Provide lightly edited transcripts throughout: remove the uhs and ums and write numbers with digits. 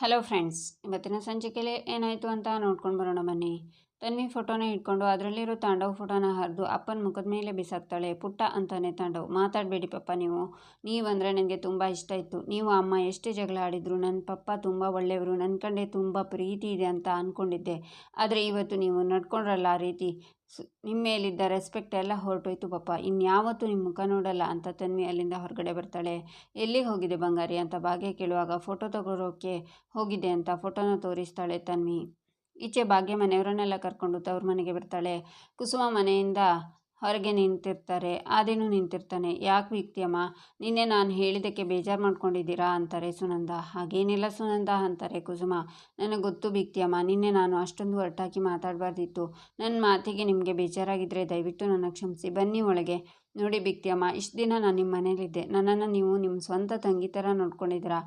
Hello friends, ಇವತ್ತಿನ ಸಂಚಿಕೆಯಲ್ಲಿ ಏನಾಯಿತು ಅಂತ ನೋಡ್ಕೊಂಡು ಬರೋಣ ಬನ್ನಿ. ತನ್ವಿ ಫೋಟೋನ ಇಟ್ಕೊಂಡು ಅದರಲ್ಲಿರೋ ತಾಂಡವ್ ಫೋಟೋನ ಹರಿದು ಅಪ್ಪನ ಮುಖದ ಮೇಲೆ ಬಿಸಾಕ್ತಾಳೆ. ಪುಟ್ಟ ಅಂತಾನೆ ತಾಂಡವ್, ಮಾತಾಡಬೇಡಿ ಪಪ್ಪ, ನೀವಂದರೆ ನನಗೆ ತುಂಬ ಇಷ್ಟ ಇತ್ತು. ನೀವು ಅಮ್ಮ ಎಷ್ಟೇ ಜಗಳ ಆಡಿದ್ರು ನನ್ನ ಪಪ್ಪ ತುಂಬ ಒಳ್ಳೆಯವರು, ನನ್ನ ಕಂಡೆ ತುಂಬ ಪ್ರೀತಿ ಇದೆ ಅಂತ ಅಂದ್ಕೊಂಡಿದ್ದೆ. ಆದರೆ ಇವತ್ತು ನೀವು ನಡ್ಕೊಂಡ್ರಲ್ಲ ಆ ರೀತಿ, ನಿಮ್ಮ ಮೇಲಿದ್ದ ರೆಸ್ಪೆಕ್ಟ್ ಎಲ್ಲ ಹೊರಟೋಯ್ತು ಪಪ್ಪ. ಇನ್ಯಾವತ್ತೂ ನಿಮ್ಮ ಮುಖ ನೋಡಲ್ಲ ಅಂತ ತನ್ವಿ ಅಲ್ಲಿಂದ ಹೊರಗಡೆ ಬರ್ತಾಳೆ. ಎಲ್ಲಿಗೆ ಹೋಗಿದೆ ಬಂಗಾರಿ ಅಂತ ಭಾಗ್ಯ ಕೇಳುವಾಗ ಫೋಟೋ ತಗೊಳ್ಳೋಕ್ಕೆ ಹೋಗಿದೆ ಅಂತ ಫೋಟೋನ ತೋರಿಸ್ತಾಳೆ ತನ್ವಿ. ಈಚೆ ಭಾಗ್ಯ ಮನೆಯವರನ್ನೆಲ್ಲ ಕರ್ಕೊಂಡು ತವ್ರ ಮನೆಗೆ ಬರ್ತಾಳೆ. ಕುಸುಮ ಮನೆಯಿಂದ ಹೊರಗೆ ನಿಂತಿರ್ತಾರೆ. ಆದಿನೂ ನಿಂತಿರ್ತಾನೆ. ಯಾಕೆ ವಿಕ್ತಿಯಮ್ಮ, ನಿನ್ನೆ ನಾನು ಹೇಳಿದ್ದಕ್ಕೆ ಬೇಜಾರು ಮಾಡ್ಕೊಂಡಿದ್ದೀರಾ ಅಂತಾರೆ ಸುನಂದ. ಹಾಗೇನಿಲ್ಲ ಸುನಂದ ಅಂತಾರೆ ಕುಸುಮ. ನನಗೆ ಗೊತ್ತು ವಿಕ್ತಿಯಮ್ಮ, ನಿನ್ನೆ ನಾನು ಅಷ್ಟೊಂದು ಹೊರಟಾಕಿ ಮಾತಾಡಬಾರ್ದಿತ್ತು. ನನ್ನ ಮಾತಿಗೆ ನಿಮಗೆ ಬೇಜಾರಾಗಿದ್ದರೆ ದಯವಿಟ್ಟು ನನ್ನ ಕ್ಷಮಿಸಿ. ಬನ್ನಿ ಒಳಗೆ. ನೋಡಿ ಬಿಕ್ತಿಯಮ್ಮ, ಇಷ್ಟು ದಿನ ನಾನು ನಿಮ್ಮ ಮನೇಲಿದ್ದೆ. ನನ್ನನ್ನು ನೀವು ನಿಮ್ಮ ಸ್ವಂತ ತಂಗಿ ಥರ ನೋಡ್ಕೊಂಡಿದ್ದೀರಾ.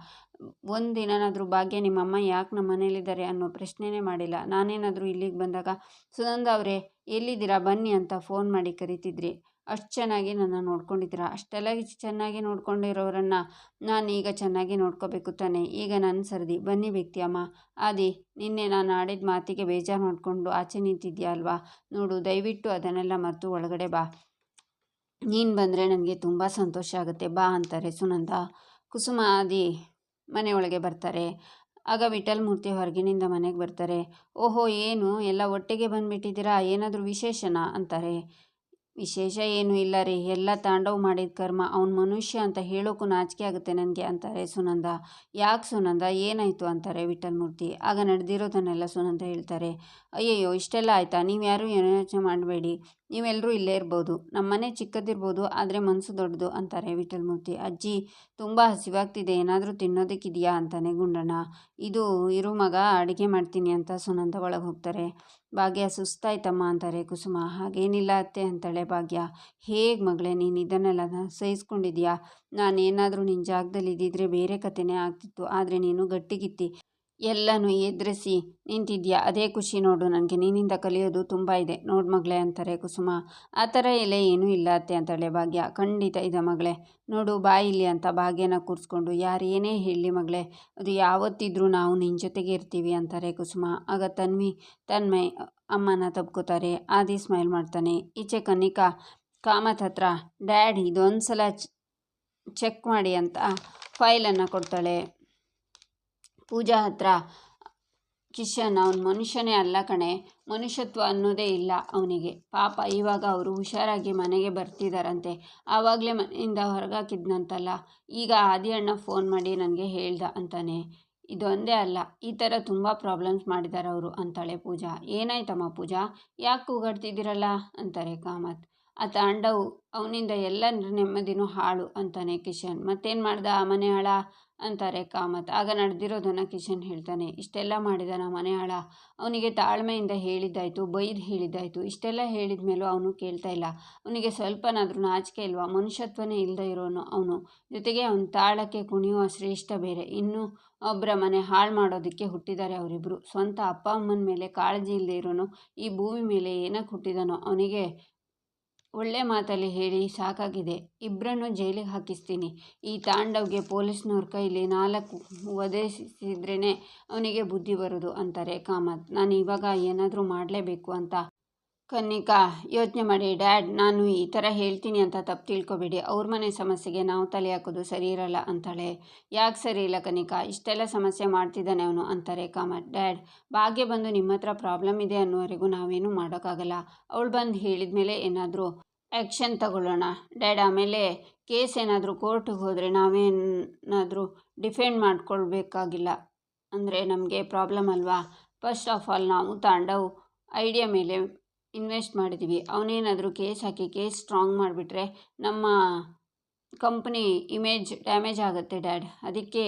ಒಂದು ದಿನನಾದರೂ ಭಾಗ್ಯ ನಿಮ್ಮಮ್ಮ ಯಾಕೆ ನಮ್ಮ ಮನೇಲಿದ್ದಾರೆ ಅನ್ನೋ ಪ್ರಶ್ನೆನೇ ಮಾಡಿಲ್ಲ. ನಾನೇನಾದರೂ ಇಲ್ಲಿಗೆ ಬಂದಾಗ ಸುನಂದ ಅವರೇ ಎಲ್ಲಿದ್ದೀರಾ ಬನ್ನಿ ಅಂತ ಫೋನ್ ಮಾಡಿ ಕರಿತಿದ್ರಿ. ಅಷ್ಟು ಚೆನ್ನಾಗಿ ನನ್ನ ನೋಡ್ಕೊಂಡಿದ್ದೀರಾ. ಅಷ್ಟೆಲ್ಲ ಚೆನ್ನಾಗಿ ನೋಡ್ಕೊಂಡಿರೋರನ್ನು ನಾನು ಈಗ ಚೆನ್ನಾಗಿ ನೋಡ್ಕೋಬೇಕು ತಾನೆ. ಈಗ ನನ್ನ ಸರದಿ. ಬನ್ನಿ ವ್ಯಕ್ತಿಯಮ್ಮ. ಆದಿ, ನಿನ್ನೆ ನಾನು ಆಡಿದ ಮಾತಿಗೆ ಬೇಜಾರು ಮಾಡಿಕೊಂಡು ಆಚೆ ನಿಂತಿದ್ಯಾ ಅಲ್ವಾ? ನೋಡು, ದಯವಿಟ್ಟು ಅದನ್ನೆಲ್ಲ ಮರೆತು ಒಳಗಡೆ ಬಾ. ನೀನು ಬಂದರೆ ನನಗೆ ತುಂಬ ಸಂತೋಷ ಆಗುತ್ತೆ, ಬಾ ಅಂತಾರೆ ಸುನಂದ. ಕುಸುಮ ಆದಿ ಮನೆಯೊಳಗೆ ಬರ್ತಾರೆ. ಆಗ ವಿಠಲ್ ಮೂರ್ತಿ ಹೊರಗಿನಿಂದ ಮನೆಗೆ ಬರ್ತಾರೆ. ಓಹೋ, ಏನು ಎಲ್ಲ ಒಟ್ಟಿಗೆ ಬಂದುಬಿಟ್ಟಿದ್ದೀರಾ, ಏನಾದರೂ ವಿಶೇಷನಾ ಅಂತಾರೆ. ವಿಶೇಷ ಏನೂ ಇಲ್ಲ ರೀ, ಎಲ್ಲ ತಾಂಡವ್ ಮಾಡಿದ ಕರ್ಮ. ಅವ್ನು ಮನುಷ್ಯ ಅಂತ ಹೇಳೋಕ್ಕೂ ನಾಚಿಕೆ ಆಗುತ್ತೆ ನನಗೆ ಅಂತಾರೆ ಸುನಂದ. ಯಾಕೆ ಸುನಂದ, ಏನಾಯಿತು ಅಂತಾರೆ ವಿಠಲ್ ಮೂರ್ತಿ. ಆಗ ನಡೆದಿರೋದನ್ನೆಲ್ಲ ಸುನಂದ ಹೇಳ್ತಾರೆ. ಅಯ್ಯಯ್ಯೋ, ಇಷ್ಟೆಲ್ಲ ಆಯಿತಾ? ನೀವು ಯಾರೂ ಏನೋ ಯೋಚನೆ ಮಾಡಬೇಡಿ, ನೀವೆಲ್ಲರೂ ಇಲ್ಲೇ ಇರ್ಬೋದು. ನಮ್ಮ ಮನೆ ಚಿಕ್ಕದಿರ್ಬೋದು, ಆದರೆ ಮನಸ್ಸು ದೊಡ್ಡದು ಅಂತಾರೆ ವಿಠಲ್ ಮೂರ್ತಿ. ಅಜ್ಜಿ, ತುಂಬ ಹಸಿವಾಗ್ತಿದೆ, ಏನಾದರೂ ತಿನ್ನೋದಕ್ಕಿದೆಯಾ ಅಂತಾನೆ ಗುಂಡಣ್ಣ. ಇದು ಇರು ಮಗ, ಅಡುಗೆ ಮಾಡ್ತೀನಿ ಅಂತ ಸುನಂದ ಒಳಗೆ ಹೋಗ್ತಾರೆ. ಭಾಗ್ಯ, ಸುಸ್ತಾಯ್ತಮ್ಮ ಅಂತಾರೆ ಕುಸುಮ. ಹಾಗೇನಿಲ್ಲ ಅತ್ತೆ ಅಂತಾಳೆ ಭಾಗ್ಯ. ಹೇಗೆ ಮಗಳೇ, ನೀನು ಇದನ್ನೆಲ್ಲ ಸಹಿಸ್ಕೊಂಡಿದ್ಯಾ? ನಾನೇನಾದರೂ ನಿನ್ನ ಜಾಗದಲ್ಲಿ ಇದ್ದಿದ್ರೆ ಬೇರೆ ಕಥೆನೇ ಆಗ್ತಿತ್ತು. ಆದರೆ ನೀನು ಗಟ್ಟಿಗಿತ್ತಿ ಎಲ್ಲನೂ ಎದುರಿಸಿ ನಿಂತಿದ್ಯಾ, ಅದೇ ಖುಷಿ ನೋಡು ನನಗೆ. ನಿನ್ನಿಂದ ಕಲಿಯೋದು ತುಂಬ ಇದೆ ನೋಡು ಮಗಳೇ ಅಂತಾರೆ ಕುಸುಮ. ಆ ಥರ ಎಲ್ಲ ಏನೂ ಇಲ್ಲ ಅತ್ತೆ ಅಂತಾಳೆ ಭಾಗ್ಯ. ಖಂಡಿತ ಇದೆ ಮಗಳೇ, ನೋಡು ಬಾ ಇಲ್ಲಿ ಅಂತ ಭಾಗ್ಯನ ಕೂರಿಸ್ಕೊಂಡು, ಯಾರು ಏನೇ ಹೇಳಲಿ ಮಗಳೇ, ಅದು ಯಾವತ್ತಿದ್ರೂ ನಾವು ನಿನ್ನ ಜೊತೆಗೆ ಇರ್ತೀವಿ ಅಂತಾರೆ ಕುಸುಮ. ಆಗ ತನ್ಮಯ್ ಅಮ್ಮನ ತಬ್ಕೋತಾರೆ. ಆದಿ ಸ್ಮೈಲ್ ಮಾಡ್ತಾನೆ. ಈಚೆ ಕನಿಕಾ ಕಾಮತ್ ಹತ್ರ, ಡ್ಯಾಡ್ ಇದೊಂದು ಸಲ ಚೆಕ್ ಮಾಡಿ ಅಂತ ಫೈಲನ್ನು ಕೊಡ್ತಾಳೆ. ಪೂಜಾ ಹತ್ರ, ಕಿಶನ್ ಅವನ ಮನುಷ್ಯನೇ ಅಲ್ಲ ಕಣೆ, ಮನುಷ್ಯತ್ವ ಅನ್ನೋದೇ ಇಲ್ಲ ಅವನಿಗೆ. ಪಾಪ ಇವಾಗ ಅವರು ಹುಷಾರಾಗಿ ಮನೆಗೆ ಬರ್ತಿದ್ದಾರಂತೆ. ಆವಾಗಲೇ ಮನೆಯಿಂದ ಹೊರಗಾಕಿದ್ನಂತಲ್ಲ. ಈಗ ಆದಿ ಅಣ್ಣ ಫೋನ್ ಮಾಡಿ ನನಗೆ ಹೇಳ್ದ ಅಂತಾನೆ. ಇದೊಂದೇ ಅಲ್ಲ, ಈ ಥರ ತುಂಬ ಪ್ರಾಬ್ಲಮ್ಸ್ ಮಾಡಿದ್ದಾರೆ ಅವರು ಅಂತಾಳೆ ಪೂಜಾ. ಏನಾಯ್ತಮ್ಮ ಪೂಜಾ, ಯಾಕೆ ಕೂಗಾಡ್ತಿದ್ದೀರಲ್ಲ ಅಂತಾರೆ ಕಾಮತ್. ಆ ತಾಂಡವ್ ಅವನಿಂದ ಎಲ್ಲ ನೆಮ್ಮದಿನೂ ಹಾಳು ಅಂತಾನೆ ಕಿಶನ್. ಮತ್ತೇನು ಮಾಡ್ದ ಆ ಮನೆ ಹಾಳ ಅಂತಾರೆ ಕಾಮತ್. ಆಗ ನಡೆದಿರೋದನ್ನು ಕಿಶನ್ ಹೇಳ್ತಾನೆ. ಇಷ್ಟೆಲ್ಲ ಮಾಡಿದಾನ ಮನೆ ಹಾಳ, ಅವನಿಗೆ ತಾಳ್ಮೆಯಿಂದ ಹೇಳಿದ್ದಾಯಿತು, ಬೈದು ಹೇಳಿದ್ದಾಯಿತು. ಇಷ್ಟೆಲ್ಲ ಹೇಳಿದ ಮೇಲೂ ಅವನು ಕೇಳ್ತಾ ಇಲ್ಲ. ಅವನಿಗೆ ಸ್ವಲ್ಪನಾದರೂ ನಾಚಿಕೆ ಇಲ್ವಾ? ಮನುಷ್ಯತ್ವನೇ ಇಲ್ಲದೆ ಇರೋನು ಅವನು. ಜೊತೆಗೆ ಅವನ ತಾಳಕ್ಕೆ ಕುಣಿಯುವ ಶ್ರೇಷ್ಠ ಬೇರೆ. ಇನ್ನೂ ಒಬ್ಬರ ಮನೆ ಹಾಳು ಮಾಡೋದಕ್ಕೆ ಹುಟ್ಟಿದ್ದಾರೆ ಅವರಿಬ್ಬರು. ಸ್ವಂತ ಅಪ್ಪ ಅಮ್ಮನ ಮೇಲೆ ಕಾಳಜಿ ಇಲ್ಲದೆ ಇರೋನು ಈ ಭೂಮಿ ಮೇಲೆ ಏನಕ್ಕೆ ಹುಟ್ಟಿದಾನೋ? ಅವನಿಗೆ ಒಳ್ಳೆ ಮಾತಲ್ಲಿ ಹೇಳಿ ಸಾಕಾಗಿದೆ. ಇಬ್ಬರನ್ನು ಜೈಲಿಗೆ ಹಾಕಿಸ್ತೀನಿ. ಈ ತಾಂಡವ್ಗೆ ಪೊಲೀಸ್ನವ್ರ ಕೈಲಿ 4 ಒದೆಸಿದ್ರೇ ಅವನಿಗೆ ಬುದ್ಧಿ ಬರೋದು ಅಂತಾರೆ ಕಾಮತ್. ನಾನು ಇವಾಗ ಏನಾದರೂ ಮಾಡಲೇಬೇಕು ಅಂತ ಕನ್ನಿಕಾ ಯೋಚನೆ ಮಾಡಿ, ಡ್ಯಾಡ್ ನಾನು ಈ ಥರ ಹೇಳ್ತೀನಿ ಅಂತ ತಪ್ಪು ತಿಳ್ಕೊಬೇಡಿ. ಅವ್ರ ಮನೆ ಸಮಸ್ಯೆಗೆ ನಾವು ತಲೆ ಹಾಕೋದು ಸರಿ ಇರಲ್ಲ ಅಂತಾಳೆ. ಯಾಕೆ ಸರಿ ಇಲ್ಲ ಕನ್ನಿಕಾ, ಇಷ್ಟೆಲ್ಲ ಸಮಸ್ಯೆ ಮಾಡ್ತಿದ್ದಾನೆ ಅವನು ಅಂತಾರೆ ಕಾಮತ್. ಡ್ಯಾಡ್, ಭಾಗ್ಯ ಬಂದು ನಿಮ್ಮ ಹತ್ರ ಪ್ರಾಬ್ಲಮ್ ಇದೆ ಅನ್ನೋವರೆಗೂ ನಾವೇನೂ ಮಾಡೋಕ್ಕಾಗಲ್ಲ. ಅವಳು ಬಂದು ಹೇಳಿದ ಮೇಲೆ ಏನಾದರೂ ಆ್ಯಕ್ಷನ್ ತಗೊಳ್ಳೋಣ ಡ್ಯಾಡ್. ಆಮೇಲೆ ಕೇಸ್ ಏನಾದರೂ ಕೋರ್ಟಿಗೆ ಹೋದರೆ ನಾವೇನಾದರೂ ಡಿಫೆಂಡ್ ಮಾಡ್ಕೊಳ್ಬೇಕಾಗಿಲ್ಲ ಅಂದರೆ ನಮಗೆ ಪ್ರಾಬ್ಲಮ್ ಅಲ್ವಾ? ಫಸ್ಟ್ ಆಫ್ ಆಲ್ ನಾವು ತಾಂಡವ್ ಐಡಿಯಾ ಮೇಲೆ ಇನ್ವೆಸ್ಟ್ ಮಾಡಿದ್ದೀವಿ. ಅವನೇನಾದರೂ ಕೇಸ್ ಹಾಕಿ ಕೇಸ್ ಸ್ಟ್ರಾಂಗ್ ಮಾಡಿಬಿಟ್ರೆ ನಮ್ಮ ಕಂಪ್ನಿ ಇಮೇಜ್ ಡ್ಯಾಮೇಜ್ ಆಗುತ್ತೆ ಡ್ಯಾಡ್. ಅದಕ್ಕೆ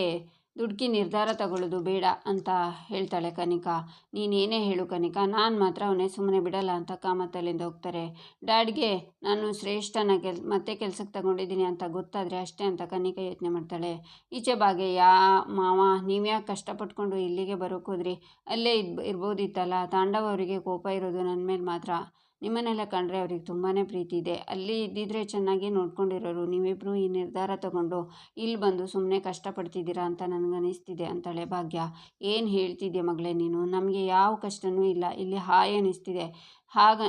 ದುಡ್ಕಿ ನಿರ್ಧಾರ ತಗೊಳ್ಳೋದು ಬೇಡ ಅಂತ ಹೇಳ್ತಾಳೆ ಕನಿಕಾ. ನೀನೇನೇ ಹೇಳು ಕನಿಕಾ, ನಾನು ಮಾತ್ರ ಅವನೇ ಸುಮ್ಮನೆ ಬಿಡಲ್ಲ ಅಂತ ಕಾಮತ್ತಲ್ಲಿಂದ ಹೋಗ್ತಾರೆ. ಡ್ಯಾಡ್ಗೆ ನಾನು ಶ್ರೇಷ್ಠನ ಮತ್ತೆ ಕೆಲಸಕ್ಕೆ ತಗೊಂಡಿದ್ದೀನಿ ಅಂತ ಗೊತ್ತಾದರೆ ಅಷ್ಟೇ ಅಂತ ಕನಿಕಾ ಯೋಚನೆ ಮಾಡ್ತಾಳೆ. ಈಚೆ ಭಾಗ್ಯ, ಮಾವ ನೀವ್ಯಾಕೆ ಕಷ್ಟಪಟ್ಕೊಂಡು ಇಲ್ಲಿಗೆ ಬರೋಕೆ ಹೋದ್ರಿ? ಅಲ್ಲೇ ಇರ್ಬೋದಿತ್ತಲ್ಲ. ತಾಂಡವ್ ಅವರಿಗೆ ಕೋಪ ಇರೋದು ನನ್ನ ಮೇಲೆ ಮಾತ್ರ. ನಿಮ್ಮನ್ನೆಲ್ಲ ಕಂಡ್ರೆ ಅವ್ರಿಗೆ ತುಂಬಾ ಪ್ರೀತಿ ಇದೆ. ಅಲ್ಲಿ ಇದ್ದಿದ್ರೆ ಚೆನ್ನಾಗಿ ನೋಡ್ಕೊಂಡಿರೋರು. ನೀವಿಬ್ಬರು ಈ ನಿರ್ಧಾರ ತಗೊಂಡು ಇಲ್ಲಿ ಬಂದು ಸುಮ್ಮನೆ ಕಷ್ಟಪಡ್ತಿದ್ದೀರಾ ಅಂತ ನನಗನ್ನಿಸ್ತಿದೆ ಅಂತಾಳೆ ಭಾಗ್ಯ. ಏನು ಹೇಳ್ತಿದ್ಯಾ ಮಗಳೇ ನೀನು? ನಮಗೆ ಯಾವ ಕಷ್ಟವೂ ಇಲ್ಲ, ಇಲ್ಲಿ ಹಾಯ್ ಅನ್ನಿಸ್ತಿದೆ. ಹಾಗ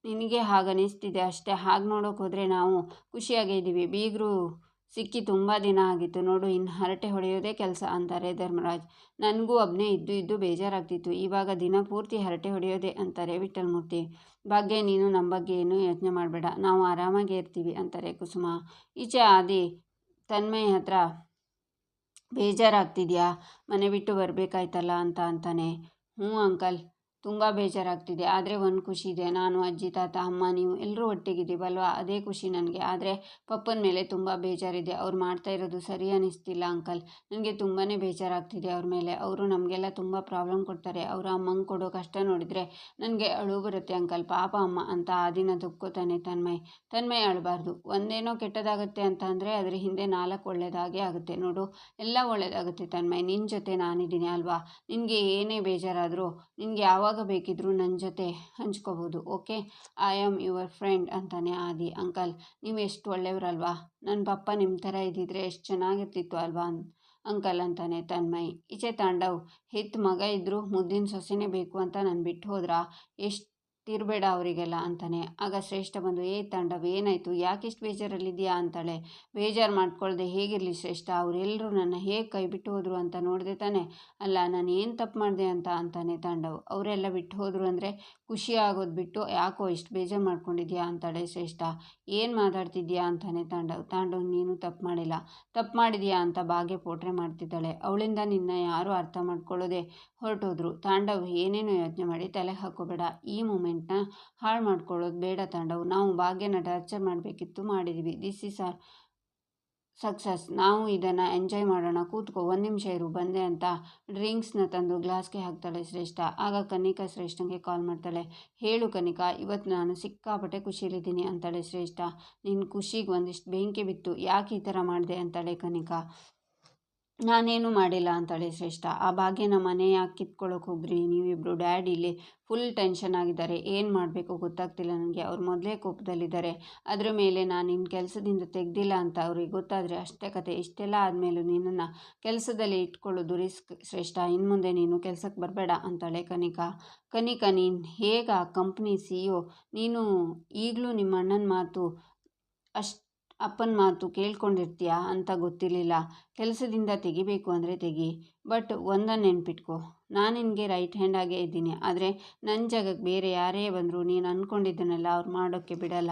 ನಿನಗೆ ಹಾಗನ್ನಿಸ್ತಿದೆ ಅಷ್ಟೇ. ಹಾಗೆ ನೋಡೋಕೆ ಹೋದರೆ ನಾವು ಖುಷಿಯಾಗೇ ಇದ್ದೀವಿ. ಬೀಗರು ಸಿಕ್ಕಿ ತುಂಬ ದಿನ ಆಗಿತ್ತು ನೋಡು, ಇನ್ನು ಹರಟೆ ಹೊಡೆಯೋದೇ ಕೆಲಸ ಅಂತಾರೆ ಧರ್ಮರಾಜ್. ನನಗೂ ಒಬ್ಬನೇ ಇದ್ದು ಇದ್ದು ಬೇಜಾರಾಗ್ತಿತ್ತು. ಇವಾಗ ದಿನ ಪೂರ್ತಿ ಹರಟೆ ಹೊಡೆಯೋದೇ ಅಂತಾರೆ ವಿಠ್ಠಲಮೂರ್ತಿ. ಭಾಗ್ಯ, ನೀನು ನಮ್ಮ ಬಗ್ಗೆ ಏನೂ ಯೋಚನೆ ಮಾಡಬೇಡ, ನಾವು ಆರಾಮಾಗೇ ಇರ್ತೀವಿ ಅಂತಾರೆ ಕುಸುಮ. ಈಚೆ ಆದಿ ತನ್ಮಯ್ ಹತ್ರ ಬೇಜಾರಾಗ್ತಿದ್ಯಾ, ಮನೆ ಬಿಟ್ಟು ಬರಬೇಕಾಯ್ತಲ್ಲ ಅಂತ ಅಂತಾನೆ. ಹ್ಞೂ ಅಂಕಲ್, ತುಂಬ ಬೇಜಾರಾಗ್ತಿದೆ. ಆದರೆ ಒಂದು ಖುಷಿ ಇದೆ, ನಾನು ಅಜ್ಜಿ ತಾತ ಅಮ್ಮ ನೀವು ಎಲ್ಲರೂ ಒಟ್ಟಿಗಿದ್ದೀವಲ್ವ, ಅದೇ ಖುಷಿ ನನಗೆ. ಆದರೆ ಪಪ್ಪನ ಮೇಲೆ ತುಂಬ ಬೇಜಾರಿದೆ. ಅವ್ರು ಮಾಡ್ತಾ ಇರೋದು ಸರಿ ಅನ್ನಿಸ್ತಿಲ್ಲ ಅಂಕಲ್. ನನಗೆ ತುಂಬಾ ಬೇಜಾರಾಗ್ತಿದೆ ಅವ್ರ ಮೇಲೆ. ಅವರು ನಮಗೆಲ್ಲ ತುಂಬ ಪ್ರಾಬ್ಲಮ್ ಕೊಡ್ತಾರೆ. ಅವರ ಅಮ್ಮಂಗೆ ಕೊಡೋ ಕಷ್ಟ ನೋಡಿದರೆ ನನಗೆ ಅಳು ಬರುತ್ತೆ ಅಂಕಲ್, ಪಾಪ ಅಮ್ಮ ಅಂತ ಆದಿನ ತಪ್ಕೋತಾನೆ ತನ್ಮಯ್ ಅಳಬಾರ್ದು. ಒಂದೇನೋ ಕೆಟ್ಟದಾಗುತ್ತೆ ಅಂತ ಅಂದರೆ ಅದ್ರ ಹಿಂದೆ 4 ಒಳ್ಳೇದಾಗೇ ಆಗುತ್ತೆ ನೋಡು, ಎಲ್ಲ ಒಳ್ಳೇದಾಗುತ್ತೆ ತನ್ಮಯ್. ನಿನ್ನ ಜೊತೆ ನಾನಿದ್ದೀನಿ ಅಲ್ವಾ, ನಿನಗೆ ಏನೇ ಬೇಜಾರಾದರೂ ನಿನಗೆ ಯಾವಾಗ ಬೇಕಿದ್ರೂ ನನ್ನ ಜೊತೆ ಹಂಚ್ಕೋಬೋದು. Okay, I am your friend ಅಂತಾನೆ ಆದಿ. ಅಂಕಲ್, ನೀವು ಎಷ್ಟು ಒಳ್ಳೆಯವರಲ್ವಾ, ನನ್ನ ಪಪ್ಪ ನಿಮ್ಮ ಥರ ಇದ್ದಿದ್ರೆ ಎಷ್ಟು ಚೆನ್ನಾಗಿರ್ತಿತ್ತು ಅಲ್ವಾ ಅಂಕಲ್ ಅಂತಾನೆ ತನ್ಮಯ್. ಈಚೆ ತಾಂಡವ್, ಹೆತ್ತ ಮಗ ಇದ್ದರೂ ಮುದ್ದಿನ ಸೊಸೆನೇ ಬೇಕು ಅಂತ ನಾನು ಬಿಟ್ಟು ಹೋದ್ರಾ, ಎಷ್ಟು ತಿರ್ಬೇಡ ಅವರಿಗೆಲ್ಲ ಅಂತಾನೆ. ಆಗ ಶ್ರೇಷ್ಠ ಬಂದು, ತಾಂಡವ್ ಏನಾಯಿತು, ಯಾಕಿಷ್ಟು ಬೇಜಾರಲ್ಲಿದೆಯಾ ಅಂತಾಳೆ. ಬೇಜಾರು ಮಾಡ್ಕೊಳ್ದೆ ಹೇಗಿರಲಿ ಶ್ರೇಷ್ಠ, ಅವರೆಲ್ಲರೂ ನನ್ನ ಹೇಗೆ ಕೈ ಬಿಟ್ಟು ಹೋದರು ಅಂತ ನೋಡಿದೆ ತಾನೆ. ಅಲ್ಲ, ನಾನು ಏನು ತಪ್ಪು ಮಾಡಿದೆ ಅಂತ ಅಂತಾನೆ ತಾಂಡವ್. ಅವರೆಲ್ಲ ಬಿಟ್ಟು ಹೋದರು ಅಂದರೆ ಖುಷಿ ಆಗೋದು ಬಿಟ್ಟು ಯಾಕೋ ಇಷ್ಟು ಬೇಜಾರು ಮಾಡ್ಕೊಂಡಿದ್ಯಾ ಅಂತಾಳೆ ಶ್ರೇಷ್ಠ. ಏನು ಮಾತಾಡ್ತಿದ್ಯಾ ಅಂತಾನೆ ತಾಂಡವ್, ನೀನು ತಪ್ಪು ಮಾಡಿಲ್ಲ, ತಪ್ಪು ಮಾಡಿದ್ಯಾ ಅಂತ ಭಾಗ್ಯ ಪೋಟ್ರೆ ಮಾಡ್ತಿದ್ದಾಳೆ. ಅವಳಿಂದ ನಿನ್ನ ಯಾರೂ ಅರ್ಥ ಮಾಡ್ಕೊಳ್ಳೋದೆ ಹೊರಟೋದ್ರು. ತಾಂಡವ್, ಏನೇನು ಯೋಚನೆ ಮಾಡಿ ತಲೆ ಹಾಕೋಬೇಡ, ಈ ಮೂಮೆಂಟ್ನ ಹಾಳು ಮಾಡ್ಕೊಳ್ಳೋದು ಬೇಡ ತಾಂಡವ್. ನಾವು ಭಾಗ್ಯನ ಟಾರ್ಚರ್ ಮಾಡಬೇಕಿತ್ತು, ಮಾಡಿದ್ವಿ. This is our success. ನಾವು ಇದನ್ನು ಎಂಜಾಯ್ ಮಾಡೋಣ, ಕೂತ್ಕೋ, 1 ನಿಮಿಷ ಇರು ಬಂದೆ ಅಂತ ಡ್ರಿಂಕ್ಸ್ನ ತಂದು ಗ್ಲಾಸ್ಗೆ ಹಾಕ್ತಾಳೆ ಶ್ರೇಷ್ಠ. ಆಗ ಕನಿಕಾ ಶ್ರೇಷ್ಠಂಗೆ ಕಾಲ್ ಮಾಡ್ತಾಳೆ. ಹೇಳು ಕನಿಕಾ, ಇವತ್ತು ನಾನು ಸಿಕ್ಕಾಪಟ್ಟೆ ಖುಷಿಲಿದ್ದೀನಿ ಅಂತಾಳೆ ಶ್ರೇಷ್ಠ. ನಿನ್ನ ಖುಷಿಗೆ ಒಂದಿಷ್ಟು ಬೆಂಕಿ ಬಿತ್ತು, ಯಾಕೆ ಈ ಥರ ಮಾಡಿದೆ ಅಂತಾಳೆ ಕನಿಕಾ. ನಾನೇನು ಮಾಡಿಲ್ಲ ಅಂತಾಳೆ ಶ್ರೇಷ್ಠ. ಆ ಭಾಗ್ಯನ ಮನೆ ಯಾಕೆ ಕಿತ್ಕೊಳ್ಳೋಕೆ ಹೋಗ್ರಿ ನೀವಿಬ್ಬರು? ಡ್ಯಾಡಿ ಇಲ್ಲಿ ಫುಲ್ ಟೆನ್ಷನ್ ಆಗಿದ್ದಾರೆ, ಏನು ಮಾಡಬೇಕು ಗೊತ್ತಾಗ್ತಿಲ್ಲ ನನಗೆ. ಅವ್ರು ಮೊದಲೇ ಕೋಪದಲ್ಲಿದ್ದಾರೆ. ಅದ್ರ ಮೇಲೆ ನಾನು ನಿನ್ನ ಕೆಲಸದಿಂದ ತೆಗೆದಿಲ್ಲ ಅಂತ ಅವ್ರಿಗೆ ಗೊತ್ತಾದರೆ ಅಷ್ಟೇ ಕತೆ. ಇಷ್ಟೆಲ್ಲ ಆದಮೇಲೂ ನಿನ್ನನ್ನು ಕೆಲಸದಲ್ಲಿ ಇಟ್ಕೊಳ್ಳೋದು ರಿಸ್ಕ್ ಶ್ರೇಷ್ಠ. ಇನ್ನು ಮುಂದೆ ನೀನು ಕೆಲಸಕ್ಕೆ ಬರಬೇಡ ಅಂತಾಳೆ ಕನಿಕಾ. ನೀನು ಹೇಗ ಆ ಕಂಪ್ನಿ CEO, ನೀನು ಈಗಲೂ ನಿಮ್ಮ ಅಣ್ಣನ ಮಾತು ಅಪ್ಪನ ಮಾತು ಕೇಳ್ಕೊಂಡಿರ್ತೀಯ ಅಂತ ಗೊತ್ತಿರಲಿಲ್ಲ. ಕೆಲಸದಿಂದ ತೆಗಿಬೇಕು ಅಂದರೆ ತೆಗಿ, ಬಟ್ ಒಂದನ್ನು ನೆನ್ಪಿಟ್ಕೊ, ನಾನು ನಿನಗೆ ರೈಟ್ ಹ್ಯಾಂಡ್ ಆಗೇ ಇದ್ದೀನಿ. ಆದರೆ ನನ್ನ ಜಾಗಕ್ಕೆ ಬೇರೆ ಯಾರೇ ಬಂದರೂ ನೀನು ಅಂದ್ಕೊಂಡಿದ್ದನ್ನೆಲ್ಲ ಅವ್ರು ಮಾಡೋಕ್ಕೆ ಬಿಡಲ್ಲ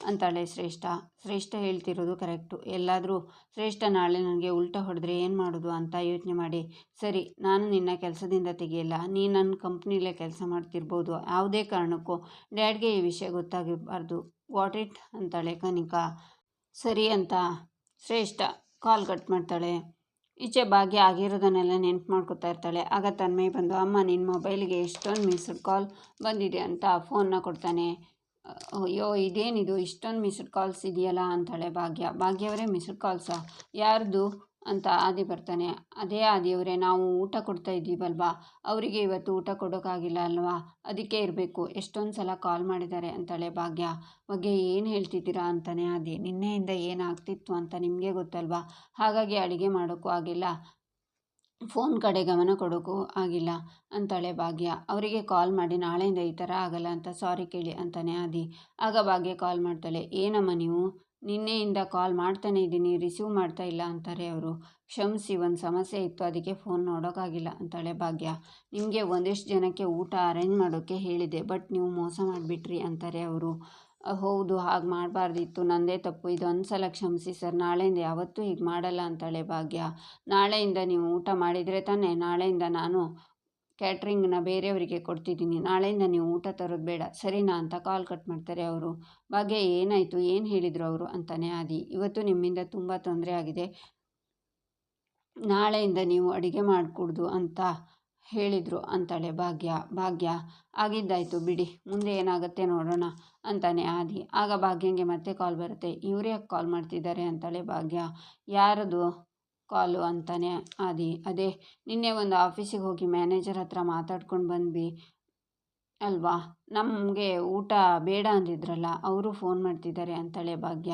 ಅಂತಾಳೆ ಶ್ರೇಷ್ಠ ಹೇಳ್ತಿರೋದು ಕರೆಕ್ಟು. ಎಲ್ಲಾದರೂ ಶ್ರೇಷ್ಠ ನಾಳೆ ನನಗೆ ಉಲ್ಟಾ ಹೊಡೆದ್ರೆ ಏನು ಮಾಡೋದು ಅಂತ ಯೋಚನೆ ಮಾಡಿ, ಸರಿ ನಾನು ನಿನ್ನ ಕೆಲಸದಿಂದ ತೆಗಿಯಲ್ಲ, ನೀನು ನನ್ನ ಕಂಪ್ನಿಲೇ ಕೆಲಸ ಮಾಡ್ತಿರ್ಬೋದು, ಯಾವುದೇ ಕಾರಣಕ್ಕೂ ಡ್ಯಾಡ್ಗೆ ಈ ವಿಷಯ ಗೊತ್ತಾಗಿರಬಾರ್ದು. ವಾಟ್ ಇಟ್ ಅಂತಾಳೆ ಕನಿಕಾ. ಸರಿ ಅಂತ ಶ್ರೇಷ್ಠ ಕಾಲ್ ಕಟ್ ಮಾಡ್ತಾಳೆ. ಈಚೆ ಭಾಗ್ಯ ಆಗಿರೋದನ್ನೆಲ್ಲ ನೆನ್ಪು ಮಾಡ್ಕೊತಾ ಇರ್ತಾಳೆ. ಆಗ ತನ್ಮಯ್ ಬಂದು, ಅಮ್ಮ ನಿನ್ನ ಮೊಬೈಲಿಗೆ ಎಷ್ಟೊಂದು ಮಿಸ್ಡ್ ಕಾಲ್ ಬಂದಿದೆ ಅಂತ ಫೋನ್ನ ಕೊಡ್ತಾನೆ. ಅಯ್ಯೋ ಇದೇನಿದು, ಇಷ್ಟೊಂದು ಮಿಸ್ಡ್ ಕಾಲ್ಸ್ ಇದೆಯಲ್ಲ ಅಂತಾಳೆ ಭಾಗ್ಯವರೇ ಮಿಸ್ಡ್ ಕಾಲ್ಸಾ, ಯಾರ್ದು ಅಂತ ಆದಿ ಬರ್ತಾನೆ. ಅದೇ ಆದಿಯವರೇ, ನಾವು ಊಟ ಕೊಡ್ತಾ ಇದ್ದೀವಲ್ವಾ, ಅವರಿಗೆ ಇವತ್ತು ಊಟ ಕೊಡೋಕ್ಕಾಗಿಲ್ಲ ಅಲ್ವಾ, ಅದಕ್ಕೆ ಇರಬೇಕು, ಎಷ್ಟೊಂದು ಸಲ ಕಾಲ್ ಮಾಡಿದ್ದಾರೆ ಅಂತಾಳೆ ಭಾಗ್ಯ ಏನು ಹೇಳ್ತಿದ್ದೀರಾ ಅಂತಾನೆ ಆದಿ. ನಿನ್ನೆಯಿಂದ ಏನಾಗ್ತಿತ್ತು ಅಂತ ನಿಮಗೆ ಗೊತ್ತಲ್ವಾ, ಹಾಗಾಗಿ ಅಡುಗೆ ಮಾಡೋಕ್ಕೂ ಆಗಿಲ್ಲ, ಫೋನ್ ಕಡೆ ಗಮನ ಕೊಡೋಕ್ಕೂ ಆಗಿಲ್ಲ ಅಂತಾಳೆ ಭಾಗ್ಯ. ಅವರಿಗೆ ಕಾಲ್ ಮಾಡಿ ನಾಳೆಯಿಂದ ಈ ಥರ ಆಗಲ್ಲ ಅಂತ ಸಾರಿ ಕೇಳಿ ಅಂತಾನೆ ಆದಿ. ಆಗ ಭಾಗ್ಯ ಕಾಲ್ ಮಾಡ್ತಾಳೆ. ಏನಮ್ಮ ನೀವು, ನಿನ್ನೆಯಿಂದ ಕಾಲ್ ಮಾಡ್ತಾನೆ ಇದ್ದೀನಿ, ರಿಸೀವ್ ಮಾಡ್ತಾ ಇಲ್ಲ ಅಂತಾರೆ ಅವರು. ಕ್ಷಮಿಸಿ, ಒಂದು ಸಮಸ್ಯೆ ಇತ್ತು, ಅದಕ್ಕೆ ಫೋನ್ ನೋಡೋಕ್ಕಾಗಿಲ್ಲ ಅಂತಾಳೆ ಭಾಗ್ಯ. ನಿಮಗೆ ಒಂದಿಷ್ಟು ಜನಕ್ಕೆ ಊಟ ಅರೇಂಜ್ ಮಾಡೋಕ್ಕೆ ಹೇಳಿದೆ, ಬಟ್ ನೀವು ಮೋಸ ಮಾಡಿಬಿಟ್ರಿ ಅಂತಾರೆ ಅವರು. ಹೌದು, ಹಾಗೆ ಮಾಡಬಾರ್ದಿತ್ತು, ನನ್ನದೇ ತಪ್ಪು, ಇದೊಂದು ಸಲ ಕ್ಷಮಿಸಿ ಸರ್, ನಾಳೆಯಿಂದ ಯಾವತ್ತೂ ಹೀಗೆ ಮಾಡಲ್ಲ ಅಂತಾಳೆ ಭಾಗ್ಯ. ನಾಳೆಯಿಂದ ನೀವು ಊಟ ಮಾಡಿದರೆ ತಾನೇ, ನಾಳೆಯಿಂದ ನಾನು ಕ್ಯಾಟ್ರಿಂಗ್ನ ಬೇರೆಯವರಿಗೆ ಕೊಡ್ತಿದ್ದೀನಿ, ನಾಳೆಯಿಂದ ನೀವು ಊಟ ತರೋದು ಬೇಡ ಸರಿನಾ ಅಂತ ಕಾಲ್ ಕಟ್ ಮಾಡ್ತಾರೆ ಅವರು. ಭಾಗ್ಯ, ಏನಾಯಿತು, ಏನು ಹೇಳಿದರು ಅವರು ಅಂತಾನೆ ಆದಿ. ಇವತ್ತು ನಿಮ್ಮಿಂದ ತುಂಬ ತೊಂದರೆ ಆಗಿದೆ, ನಾಳೆಯಿಂದ ನೀವು ಅಡುಗೆ ಮಾಡಿಕೊಡ್ದು ಅಂತ ಹೇಳಿದರು ಅಂತಾಳೆ ಭಾಗ್ಯ ಆಗಿದ್ದಾಯಿತು ಬಿಡಿ, ಮುಂದೆ ಏನಾಗುತ್ತೆ ನೋಡೋಣ ಅಂತಾನೆ ಆದಿ. ಆಗ ಭಾಗ್ಯಂಗೆ ಮತ್ತೆ ಕಾಲ್ ಬರುತ್ತೆ. ಇವ್ರು ಯಾಕೆ ಕಾಲ್ ಮಾಡ್ತಿದ್ದಾರೆ ಅಂತಾಳೆ ಭಾಗ್ಯ. ಯಾರದು ಕಾಲು ಅಂತಾನೆ ಆದಿ. ಅದೇ ನಿನ್ನೆ ಒಂದು ಆಫೀಸಿಗೆ ಹೋಗಿ ಮ್ಯಾನೇಜರ್ ಹತ್ರ ಮಾತಾಡ್ಕೊಂಡು ಬಂದ್ವಿ, ಅಲ್ವಾ? ನಮಗೆ ಊಟ ಬೇಡ ಅಂದಿದ್ರಲ್ಲ, ಅವರು ಫೋನ್ ಮಾಡ್ತಿದ್ದಾರೆ ಅಂತಾಳೆ ಭಾಗ್ಯ.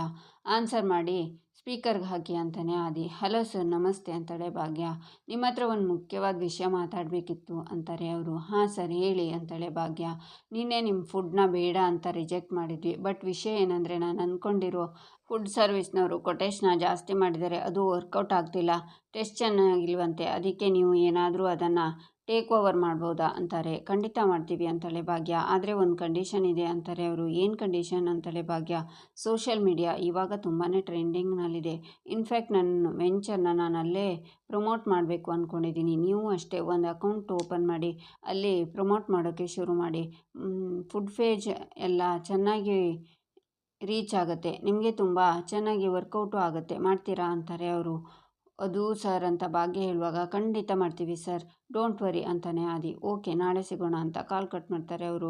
ಆನ್ಸರ್ ಮಾಡಿ ಸ್ಪೀಕರ್ಗೆ ಹಾಕಿ ಅಂತಾನೆ ಆದಿ. ಹಲೋ ಸರ್, ನಮಸ್ತೆ ಅಂತಾಳೆ ಭಾಗ್ಯ. ನಿಮ್ಮ ಹತ್ರ ಒಂದು ಮುಖ್ಯವಾದ ವಿಷಯ ಮಾತಾಡಬೇಕಿತ್ತು ಅಂತಾರೆ ಅವರು. ಹಾಂ ಸರ್, ಹೇಳಿ ಅಂತಾಳೆ ಭಾಗ್ಯ. ನಿನ್ನೆ ನಿಮ್ಮ ಫುಡ್ನ ಬೇಡ ಅಂತ ರಿಜೆಕ್ಟ್ ಮಾಡಿದ್ವಿ. ಬಟ್ ವಿಷಯ ಏನಂದರೆ, ನಾನು ಅಂದ್ಕೊಂಡಿರೋ ಫುಡ್ ಸರ್ವಿಸ್ನವರು ಕೊಟೇಶನ್ನ ಜಾಸ್ತಿ ಮಾಡಿದ್ದಾರೆ. ಅದು ವರ್ಕೌಟ್ ಆಗ್ತಿಲ್ಲ. ಟೇಸ್ಟ್ ಚೆನ್ನಾಗಿಲ್ವಂತೆ. ಅದಕ್ಕೆ ನೀವು ಏನಾದರೂ ಅದನ್ನು ಟೇಕ್ ಓವರ್ ಮಾಡ್ಬೋದಾ ಅಂತಾರೆ. ಖಂಡಿತ ಮಾಡ್ತೀವಿ ಅಂತಾಳೆ ಭಾಗ್ಯ. ಆದರೆ ಒಂದು ಕಂಡೀಷನ್ ಇದೆ ಅಂತಾರೆ ಅವರು. ಏನು ಕಂಡೀಷನ್ ಅಂತಾಳೆ ಭಾಗ್ಯ. ಸೋಷಿಯಲ್ ಮೀಡಿಯಾ ಇವಾಗ ತುಂಬಾ ಟ್ರೆಂಡಿಂಗ್ನಲ್ಲಿದೆ. ಇನ್ಫ್ಯಾಕ್ಟ್ ನನ್ನ ವೆಂಚರ್ನ ನಾನು ಅಲ್ಲೇ ಪ್ರಮೋಟ್ ಮಾಡಬೇಕು ಅಂದ್ಕೊಂಡಿದ್ದೀನಿ. ನೀವು ಅಷ್ಟೇ ಒಂದು ಅಕೌಂಟ್ ಓಪನ್ ಮಾಡಿ ಅಲ್ಲಿ ಪ್ರಮೋಟ್ ಮಾಡೋಕ್ಕೆ ಶುರು ಮಾಡಿ. ಫುಡ್ ಪೇಜ್ ಎಲ್ಲ ಚೆನ್ನಾಗಿ ರೀಚ್ ಆಗುತ್ತೆ. ನಿಮಗೆ ತುಂಬ ಚೆನ್ನಾಗಿ ವರ್ಕೌಟು ಆಗುತ್ತೆ. ಮಾಡ್ತೀರಾ ಅಂತಾರೆ ಅವರು. ಅದು ಸರ್ ಅಂತ ಭಾಗ್ಯ ಹೇಳುವಾಗ, ಖಂಡಿತ ಮಾಡ್ತೀವಿ ಸರ್, ಡೋಂಟ್ ವರಿ ಅಂತಾನೆ ಆದಿ. ಓಕೆ, ನಾಳೆ ಸಿಗೋಣ ಅಂತ ಕಾಲ್ ಕಟ್ ಮಾಡ್ತಾರೆ ಅವರು.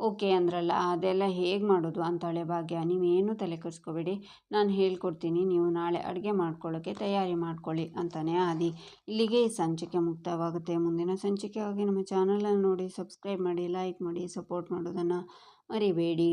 ಓಕೆ ಅಂದ್ರಲ್ಲ, ಅದೆಲ್ಲ ಹೇಗೆ ಮಾಡೋದು ಅಂತಾಳೆ ಭಾಗ್ಯ. ನೀವೇನು ತಲೆ ಕೆಡಿಸ್ಕೋಬೇಡಿ, ನಾನು ಹೇಳ್ಕೊಡ್ತೀನಿ. ನೀವು ನಾಳೆ ಅಡುಗೆ ಮಾಡ್ಕೊಳ್ಳೋಕ್ಕೆ ತಯಾರಿ ಮಾಡ್ಕೊಳ್ಳಿ ಅಂತಾನೆ ಆದಿ. ಇಲ್ಲಿಗೆ ಈ ಸಂಚಿಕೆ ಮುಕ್ತವಾಗುತ್ತೆ. ಮುಂದಿನ ಸಂಚಿಕೆಯಾಗಿ ನಮ್ಮ ಚಾನಲನ್ನು ನೋಡಿ, ಸಬ್ಸ್ಕ್ರೈಬ್ ಮಾಡಿ, ಲೈಕ್ ಮಾಡಿ, ಸಪೋರ್ಟ್ ಮಾಡೋದನ್ನು ಮರಿಬೇಡಿ.